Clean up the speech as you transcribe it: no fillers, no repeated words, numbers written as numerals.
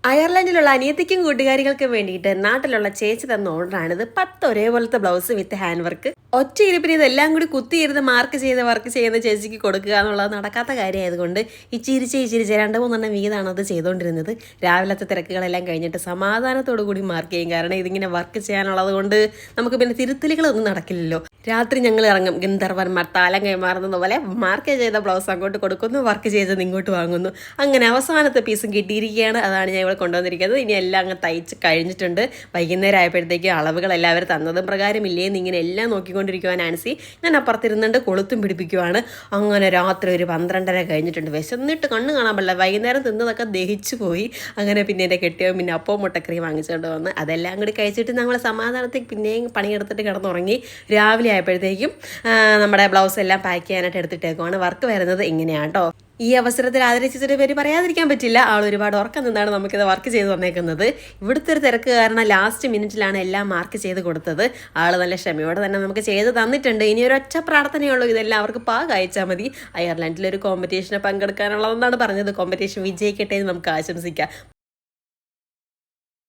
അയർലൻഡിലുള്ള അനിയത്തിക്കും കൂട്ടുകാരികൾക്കും വേണ്ടിയിട്ട് നാട്ടിലുള്ള ചേച്ചി തന്ന ഓർഡറാണിത്. 10 ഒരേപോലത്തെ ബ്ലൗസ് വിത്ത് ഹാൻഡ് വർക്ക്. ഒറ്റ ഇരിപ്പിന് ഇതെല്ലാം കൂടി കുത്തിയിരുന്ന് മാർക്ക് ചെയ്ത് വർക്ക് ചെയ്യുന്ന ചേച്ചിക്ക് കൊടുക്കുക എന്നുള്ളത് നടക്കാത്ത കാര്യമായതുകൊണ്ട് ഇച്ചിരിച്ച് 2-3 വീതമാണ് അത് ചെയ്തുകൊണ്ടിരുന്നത്. രാവിലത്തെ തിരക്കുകളെല്ലാം കഴിഞ്ഞിട്ട് സമാധാനത്തോടു കൂടി മാർക്ക് ചെയ്യും. കാരണം ഇതിങ്ങനെ വർക്ക് ചെയ്യാനുള്ളത് കൊണ്ട് നമുക്ക് പിന്നെ തിരുത്തലുകളൊന്നും നടക്കില്ലല്ലോ. രാത്രി ഞങ്ങൾ ഇറങ്ങും, ഗന്ധർവന്മാർ താലം കൈമാറുന്നത് പോലെ മാർക്ക് ചെയ്ത ബ്ലൗസ് അങ്ങോട്ട് കൊടുക്കുന്നു, വർക്ക് ചെയ്തത് ഇങ്ങോട്ട് വാങ്ങുന്നു. അങ്ങനെ അവസാനത്തെ പീസും കിട്ടിയിരിക്കുകയാണ്. അതാണ് ഞാൻ ഇവിടെ കൊണ്ടുവന്നിരിക്കുന്നത്. ഇനി എല്ലാം അങ്ങ് തയ്ച്ച് കഴിഞ്ഞിട്ടുണ്ട്. വൈകുന്നേരം ആയപ്പോഴത്തേക്ക് അളവുകൾ എല്ലാവരും തന്നതും പ്രകാരം ഇല്ലേന്ന് ഇങ്ങനെ എല്ലാം നോക്കിക്കൊണ്ടിരിക്കുവാൻ ആൻസി. ഞാൻ അപ്പുറത്തിരുന്നുണ്ട് കൊളുത്തും പിടിപ്പിക്കുവാണ്. അങ്ങനെ രാത്രി ഒരു 12:30 കഴിഞ്ഞിട്ടുണ്ട്. വിശന്നിട്ട് കണ്ണ് കാണാൻ പാടില്ല. വൈകുന്നേരം തിന്നതൊക്കെ ദഹിച്ചു പോയി. അങ്ങനെ പിന്നെ എൻ്റെ കെട്ടിയവൻ പിന്നെ അപ്പവും മുട്ടക്കറിയും വാങ്ങിച്ചുകൊണ്ട് വന്ന് അതെല്ലാം കൂടി കഴിച്ചിട്ട് ഞങ്ങൾ സമാധാനത്തിൽ പിന്നെയും പണിയെടുത്തിട്ട് കിടന്നുറങ്ങി. രാവിലെ ആയപ്പോഴത്തേക്കും നമ്മുടെ ബ്ലൗസ് എല്ലാം പാക്ക് ചെയ്യാനായിട്ട് എടുത്തിട്ടേക്കുവാണ്. വർക്ക് വരുന്നത് ഇങ്ങനെയാണ് കേട്ടോ. ഈ അവസരത്തിൽ ആദരിച്ചിട്ട് പേര് പറയാതിരിക്കാൻ പറ്റില്ല. ആൾ ഒരുപാട് ഉറക്കം നിന്നാണ് നമുക്കിത് വർക്ക് ചെയ്ത് വന്നേക്കുന്നത്. ഇവിടുത്തെ ഒരു തിരക്ക് കാരണം ലാസ്റ്റ് മിനിറ്റിലാണ് എല്ലാം മാർക്ക് ചെയ്ത് കൊടുത്തത്. ആൾ നല്ല ക്ഷമയോടെ തന്നെ നമുക്ക് ചെയ്ത് തന്നിട്ടുണ്ട്. ഇനി ഒരൊറ്റ പ്രാർത്ഥനയുള്ളൂ, ഇതെല്ലാം അവർക്ക് അയച്ചാൽ മതി. അയർലൻഡിലൊരു കോമ്പറ്റീഷന് പങ്കെടുക്കാനുള്ളതെന്നാണ് പറഞ്ഞത്. കോമ്പറ്റീഷൻ വിജയിക്കട്ടെ എന്ന് നമുക്ക് ആശംസിക്കാം.